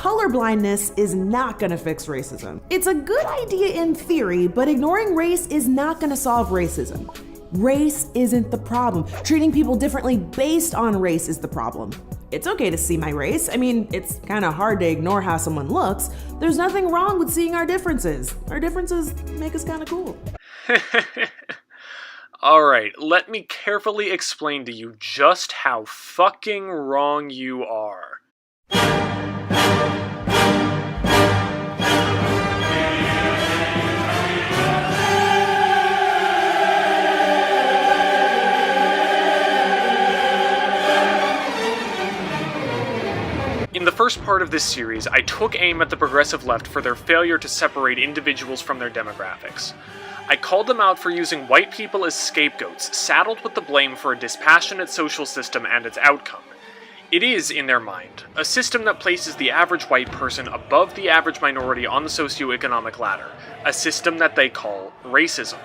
colorblindness is not gonna fix racism. It's a good idea in theory, but ignoring race is not gonna solve racism. Race isn't the problem. Treating people differently based on race is the problem. It's okay to see my race. I mean, it's kind of hard to ignore how someone looks. There's nothing wrong with seeing our differences. Our differences make us kind of cool. Alright, let me carefully explain to you just how fucking wrong you are. In the first part of this series, I took aim at the progressive left for their failure to separate individuals from their demographics. I called them out for using white people as scapegoats, saddled with the blame for a dispassionate social system and its outcome. It is, in their mind, a system that places the average white person above the average minority on the socioeconomic ladder, a system that they call racism.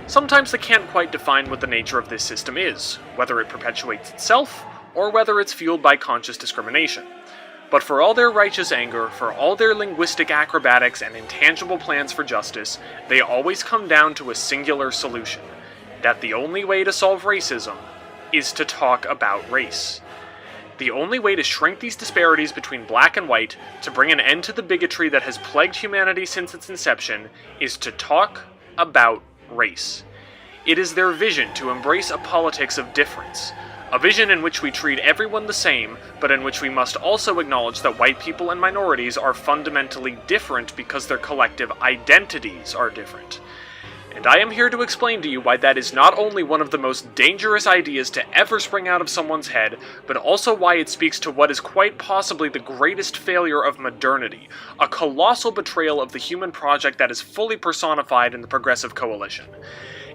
Sometimes they can't quite define what the nature of this system is, whether it perpetuates itself, or whether it's fueled by conscious discrimination. But for all their righteous anger, for all their linguistic acrobatics and intangible plans for justice, they always come down to a singular solution: that the only way to solve racism is to talk about race. The only way to shrink these disparities between black and white, to bring an end to the bigotry that has plagued humanity since its inception, is to talk about race. It is their vision to embrace a politics of difference. A vision in which we treat everyone the same, but in which we must also acknowledge that white people and minorities are fundamentally different because their collective identities are different. And I am here to explain to you why that is not only one of the most dangerous ideas to ever spring out of someone's head, but also why it speaks to what is quite possibly the greatest failure of modernity, a colossal betrayal of the human project that is fully personified in the Progressive Coalition.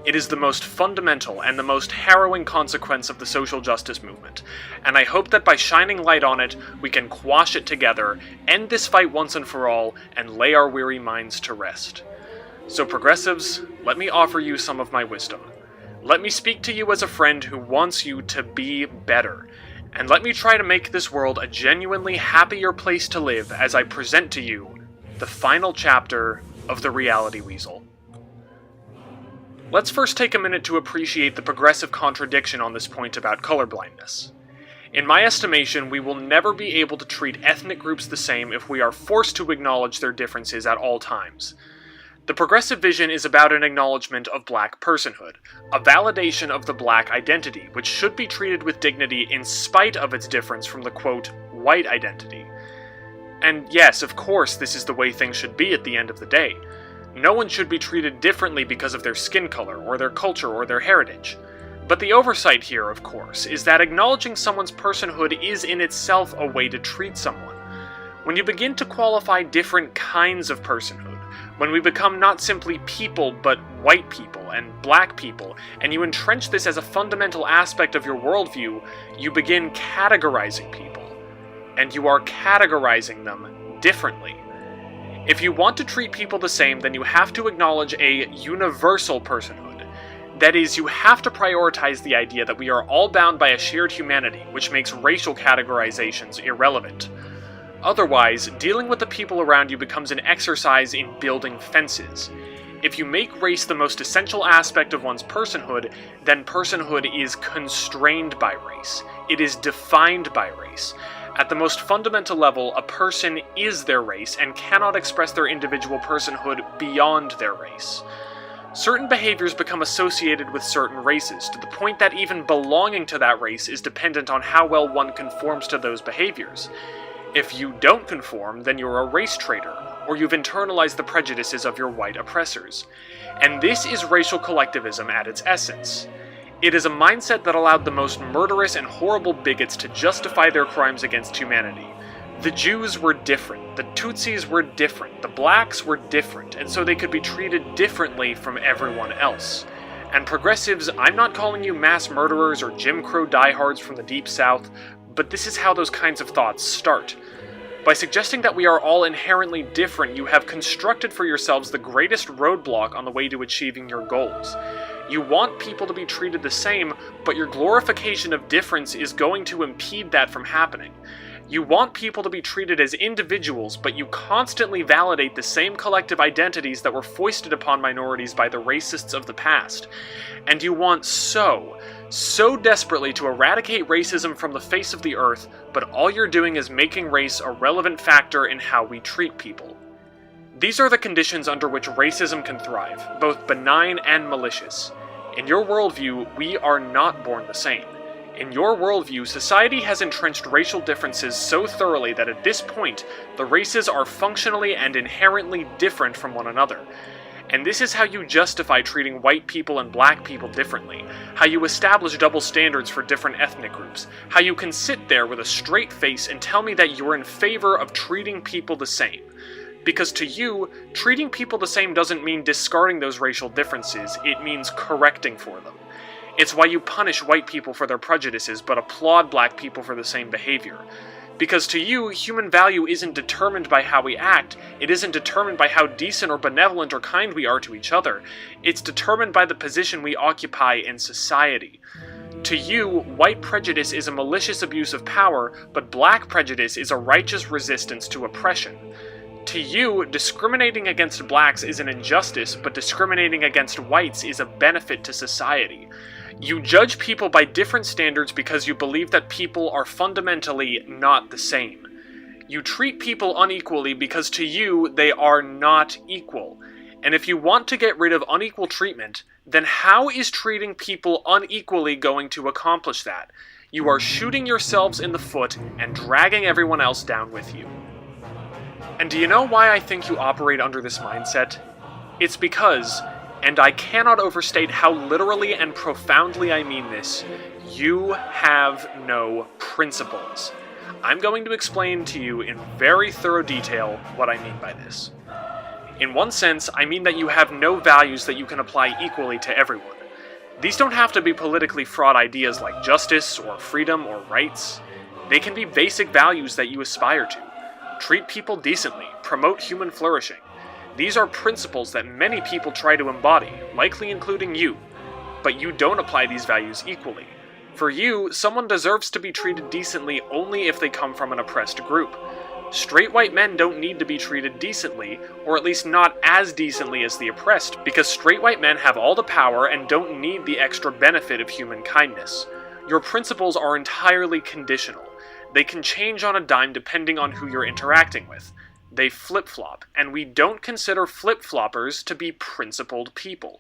It is the most fundamental and the most harrowing consequence of the social justice movement, and I hope that by shining light on it, we can quash it together, end this fight once and for all, and lay our weary minds to rest. So progressives, let me offer you some of my wisdom. Let me speak to you as a friend who wants you to be better, and let me try to make this world a genuinely happier place to live as I present to you the final chapter of The Reality Weasel. Let's first take a minute to appreciate the progressive contradiction on this point about colorblindness. In my estimation, we will never be able to treat ethnic groups the same if we are forced to acknowledge their differences at all times. The progressive vision is about an acknowledgement of black personhood, a validation of the black identity, which should be treated with dignity in spite of its difference from the, quote, white identity. And yes, of course, this is the way things should be at the end of the day. No one should be treated differently because of their skin color, or their culture, or their heritage. But the oversight here, of course, is that acknowledging someone's personhood is in itself a way to treat someone. When you begin to qualify different kinds of personhood, when we become not simply people, but white people and black people, and you entrench this as a fundamental aspect of your worldview, you begin categorizing people. And you are categorizing them differently. If you want to treat people the same, then you have to acknowledge a universal personhood. That is, you have to prioritize the idea that we are all bound by a shared humanity, which makes racial categorizations irrelevant. Otherwise, dealing with the people around you becomes an exercise in building fences. If you make race the most essential aspect of one's personhood, then personhood is constrained by race. It is defined by race. At the most fundamental level, a person is their race and cannot express their individual personhood beyond their race. Certain behaviors become associated with certain races, to the point that even belonging to that race is dependent on how well one conforms to those behaviors. If you don't conform, then you're a race traitor, or you've internalized the prejudices of your white oppressors. And this is racial collectivism at its essence. It is a mindset that allowed the most murderous and horrible bigots to justify their crimes against humanity. The Jews were different, the Tutsis were different, the blacks were different, and so they could be treated differently from everyone else. And progressives, I'm not calling you mass murderers or Jim Crow diehards from the Deep South, but this is how those kinds of thoughts start. By suggesting that we are all inherently different, you have constructed for yourselves the greatest roadblock on the way to achieving your goals. You want people to be treated the same, but your glorification of difference is going to impede that from happening. You want people to be treated as individuals, but you constantly validate the same collective identities that were foisted upon minorities by the racists of the past. And you want so desperately to eradicate racism from the face of the earth, but all you're doing is making race a relevant factor in how we treat people. These are the conditions under which racism can thrive, both benign and malicious. In your worldview, we are not born the same. In your worldview, society has entrenched racial differences so thoroughly that at this point, the races are functionally and inherently different from one another. And this is how you justify treating white people and black people differently, how you establish double standards for different ethnic groups, how you can sit there with a straight face and tell me that you're in favor of treating people the same. Because to you, treating people the same doesn't mean discarding those racial differences, it means correcting for them. It's why you punish white people for their prejudices, but applaud black people for the same behavior. Because to you, human value isn't determined by how we act, it isn't determined by how decent or benevolent or kind we are to each other, it's determined by the position we occupy in society. To you, white prejudice is a malicious abuse of power, but black prejudice is a righteous resistance to oppression. To you, discriminating against blacks is an injustice, but discriminating against whites is a benefit to society. You judge people by different standards because you believe that people are fundamentally not the same. You treat people unequally because to you, they are not equal. And if you want to get rid of unequal treatment, then how is treating people unequally going to accomplish that? You are shooting yourselves in the foot and dragging everyone else down with you. And do you know why I think you operate under this mindset? It's because, and I cannot overstate how literally and profoundly I mean this, you have no principles. I'm going to explain to you in very thorough detail what I mean by this. In one sense, I mean that you have no values that you can apply equally to everyone. These don't have to be politically fraught ideas like justice or freedom or rights. They can be basic values that you aspire to. Treat people decently, promote human flourishing. These are principles that many people try to embody, likely including you. But you don't apply these values equally. For you, someone deserves to be treated decently only if they come from an oppressed group. Straight white men don't need to be treated decently, or at least not as decently as the oppressed, because straight white men have all the power and don't need the extra benefit of human kindness. Your principles are entirely conditional. They can change on a dime depending on who you're interacting with. They flip-flop, and we don't consider flip-floppers to be principled people.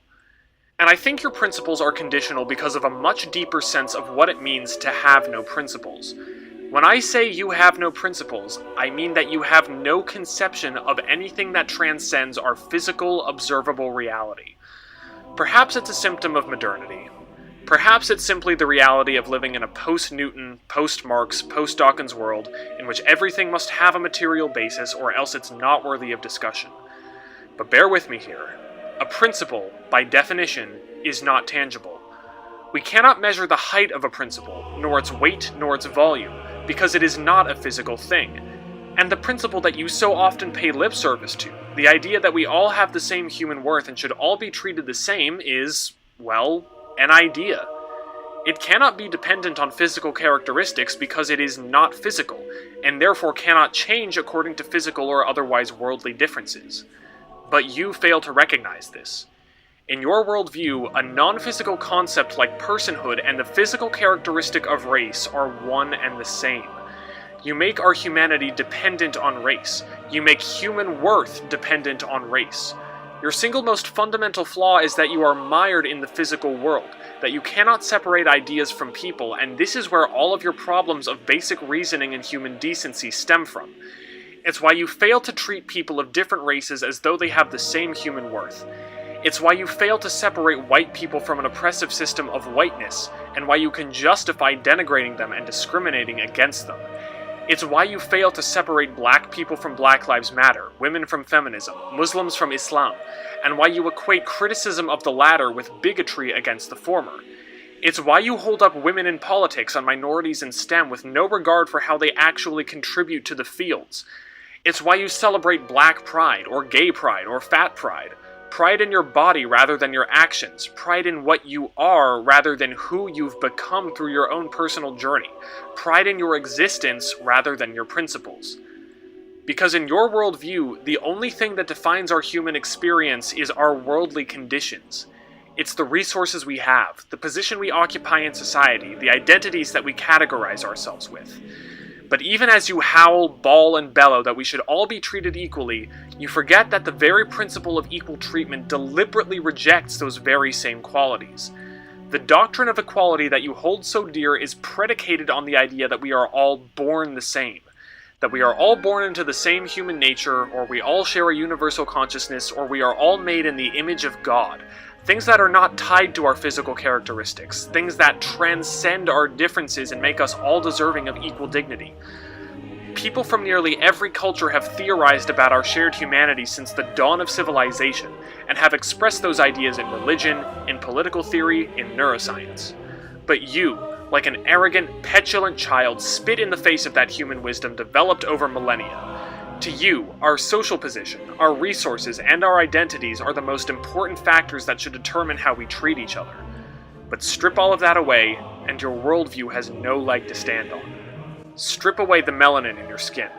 And I think your principles are conditional because of a much deeper sense of what it means to have no principles. When I say you have no principles, I mean that you have no conception of anything that transcends our physical, observable reality. Perhaps it's a symptom of modernity. Perhaps it's simply the reality of living in a post-Newton, post-Marx, post-Dawkins world in which everything must have a material basis or else it's not worthy of discussion. But bear with me here. A principle, by definition, is not tangible. We cannot measure the height of a principle, nor its weight, nor its volume, because it is not a physical thing. And the principle that you so often pay lip service to, the idea that we all have the same human worth and should all be treated the same is, well, an idea. It cannot be dependent on physical characteristics because it is not physical, and therefore cannot change according to physical or otherwise worldly differences. But you fail to recognize this. In your worldview, a non-physical concept like personhood and the physical characteristic of race are one and the same. You make our humanity dependent on race. You make human worth dependent on race. Your single most fundamental flaw is that you are mired in the physical world, that you cannot separate ideas from people, and this is where all of your problems of basic reasoning and human decency stem from. It's why you fail to treat people of different races as though they have the same human worth. It's why you fail to separate white people from an oppressive system of whiteness, and why you can justify denigrating them and discriminating against them. It's why you fail to separate black people from Black Lives Matter, women from feminism, Muslims from Islam, and why you equate criticism of the latter with bigotry against the former. It's why you hold up women in politics and minorities in STEM with no regard for how they actually contribute to the fields. It's why you celebrate black pride, or gay pride, or fat pride. Pride in your body rather than your actions. Pride in what you are rather than who you've become through your own personal journey. Pride in your existence rather than your principles. Because in your worldview, the only thing that defines our human experience is our worldly conditions. It's the resources we have, the position we occupy in society, the identities that we categorize ourselves with. But even as you howl, bawl, and bellow that we should all be treated equally, you forget that the very principle of equal treatment deliberately rejects those very same qualities. The doctrine of equality that you hold so dear is predicated on the idea that we are all born the same. That we are all born into the same human nature, or we all share a universal consciousness, or we are all made in the image of God. Things that are not tied to our physical characteristics, things that transcend our differences and make us all deserving of equal dignity. People from nearly every culture have theorized about our shared humanity since the dawn of civilization, and have expressed those ideas in religion, in political theory, in neuroscience. But you, like an arrogant, petulant child, spit in the face of that human wisdom developed over millennia. To you, our social position, our resources, and our identities are the most important factors that should determine how we treat each other. But strip all of that away, and your worldview has no leg to stand on. Strip away the melanin in your skin.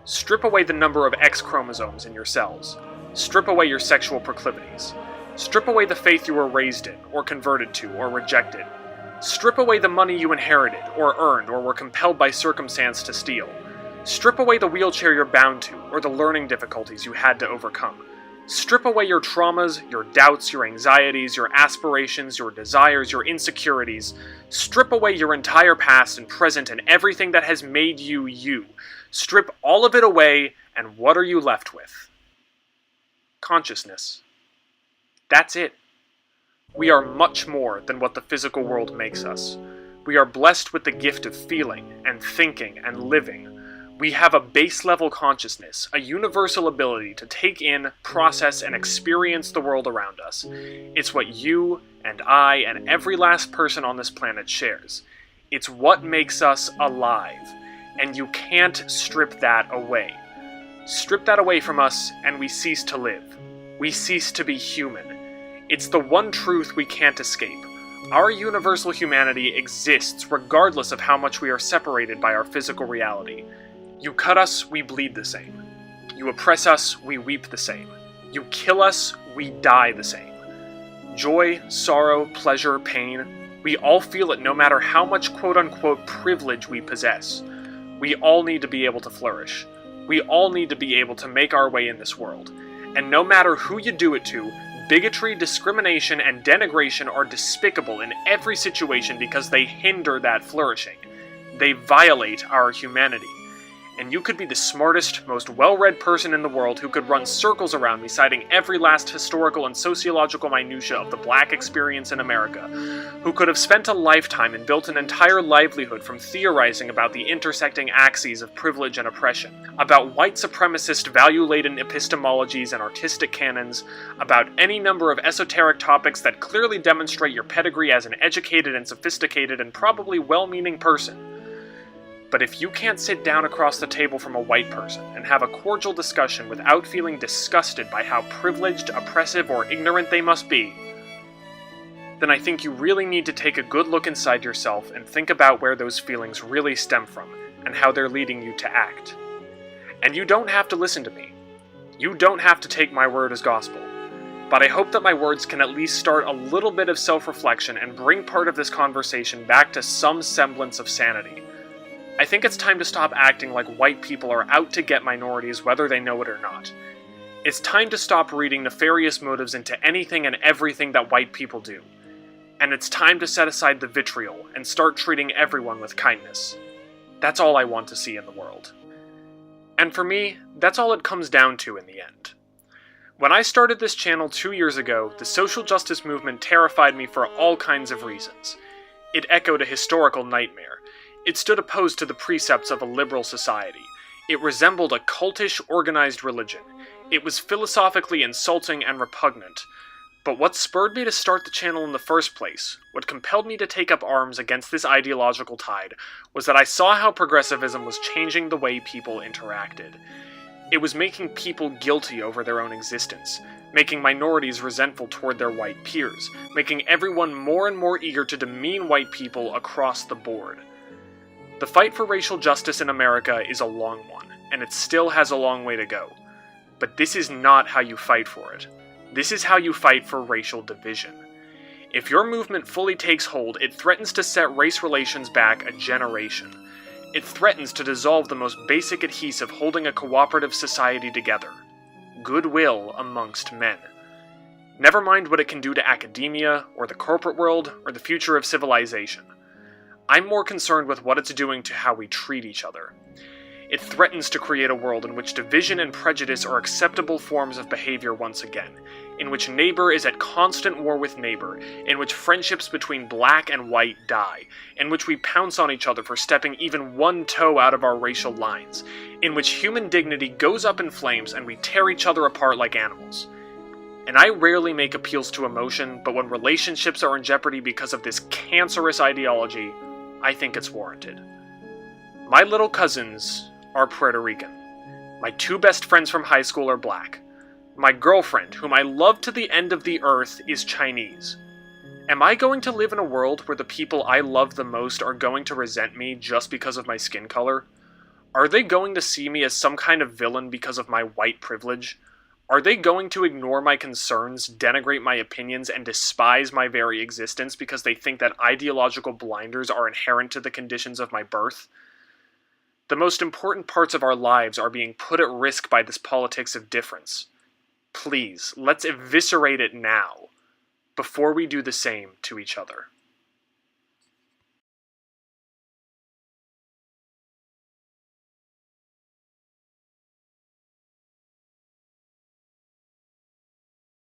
Strip away the number of X chromosomes in your cells. Strip away your sexual proclivities. Strip away the faith you were raised in, or converted to, or rejected. Strip away the money you inherited, or earned, or were compelled by circumstance to steal. Strip away the wheelchair you're bound to, or the learning difficulties you had to overcome. Strip away your traumas, your doubts, your anxieties, your aspirations, your desires, your insecurities. Strip away your entire past and present and everything that has made you you. Strip all of it away, and what are you left with? Consciousness. That's it. We are much more than what the physical world makes us. We are blessed with the gift of feeling, and thinking, and living. We have a base-level consciousness, a universal ability to take in, process, and experience the world around us. It's what you, and I, and every last person on this planet shares. It's what makes us alive, and you can't strip that away. Strip that away from us, and we cease to live. We cease to be human. It's the one truth we can't escape. Our universal humanity exists regardless of how much we are separated by our physical reality. You cut us, we bleed the same. You oppress us, we weep the same. You kill us, we die the same. Joy, sorrow, pleasure, pain, we all feel it no matter how much quote-unquote privilege we possess. We all need to be able to flourish. We all need to be able to make our way in this world. And no matter who you do it to, bigotry, discrimination, and denigration are despicable in every situation because they hinder that flourishing. They violate our humanity. And you could be the smartest, most well-read person in the world who could run circles around me citing every last historical and sociological minutia of the black experience in America, who could have spent a lifetime and built an entire livelihood from theorizing about the intersecting axes of privilege and oppression, about white supremacist value-laden epistemologies and artistic canons, about any number of esoteric topics that clearly demonstrate your pedigree as an educated and sophisticated and probably well-meaning person. But if you can't sit down across the table from a white person and have a cordial discussion without feeling disgusted by how privileged, oppressive, or ignorant they must be, then I think you really need to take a good look inside yourself and think about where those feelings really stem from and how they're leading you to act. And you don't have to listen to me. You don't have to take my word as gospel. But I hope that my words can at least start a little bit of self-reflection and bring part of this conversation back to some semblance of sanity. I think it's time to stop acting like white people are out to get minorities whether they know it or not. It's time to stop reading nefarious motives into anything and everything that white people do. And it's time to set aside the vitriol and start treating everyone with kindness. That's all I want to see in the world. And for me, that's all it comes down to in the end. When I started this channel 2 years ago, the social justice movement terrified me for all kinds of reasons. It echoed a historical nightmare. It stood opposed to the precepts of a liberal society. It resembled a cultish, organized religion. It was philosophically insulting and repugnant. But what spurred me to start the channel in the first place, what compelled me to take up arms against this ideological tide, was that I saw how progressivism was changing the way people interacted. It was making people guilty over their own existence, making minorities resentful toward their white peers, making everyone more and more eager to demean white people across the board. The fight for racial justice in America is a long one, and it still has a long way to go. But this is not how you fight for it. This is how you fight for racial division. If your movement fully takes hold, it threatens to set race relations back a generation. It threatens to dissolve the most basic adhesive holding a cooperative society together: goodwill amongst men. Never mind what it can do to academia, or the corporate world, or the future of civilization. I'm more concerned with what it's doing to how we treat each other. It threatens to create a world in which division and prejudice are acceptable forms of behavior once again, in which neighbor is at constant war with neighbor, in which friendships between black and white die, in which we pounce on each other for stepping even one toe out of our racial lines, in which human dignity goes up in flames and we tear each other apart like animals. And I rarely make appeals to emotion, but when relationships are in jeopardy because of this cancerous ideology, I think it's warranted. My little cousins are Puerto Rican. My two best friends from high school are black. My girlfriend, whom I love to the end of the earth, is Chinese. Am I going to live in a world where the people I love the most are going to resent me just because of my skin color? Are they going to see me as some kind of villain because of my white privilege? Are they going to ignore my concerns, denigrate my opinions, and despise my very existence because they think that ideological blinders are inherent to the conditions of my birth? The most important parts of our lives are being put at risk by this politics of difference. Please, let's eviscerate it now, before we do the same to each other.